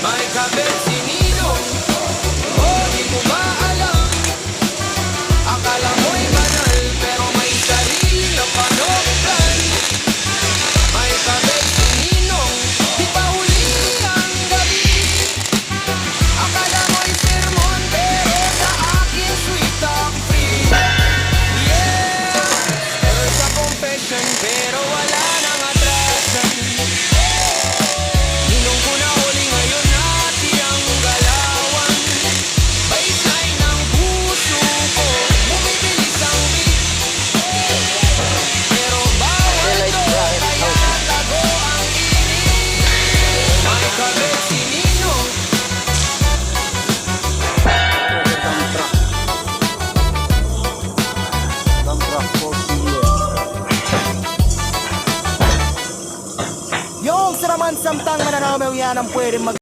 May kabit si Ninong, o di mo ba alam? Akala mo'y banal, pero may sarili na panoplan. May kabit si Ninong, di pa huli ang gabi. Akala mo'y sermon, pero sa akin sweet talk free. Yeah, there's a confession, pero wala nang atrasan. Ninong ko na huli ngayon natin ang galawan. Baseline ng puso ko, bumibilis ang beat. Pero bawal to, kaya natago ang init. May kabit si Ninong. Yung saraman samtang mananamaw yan ang pwede mag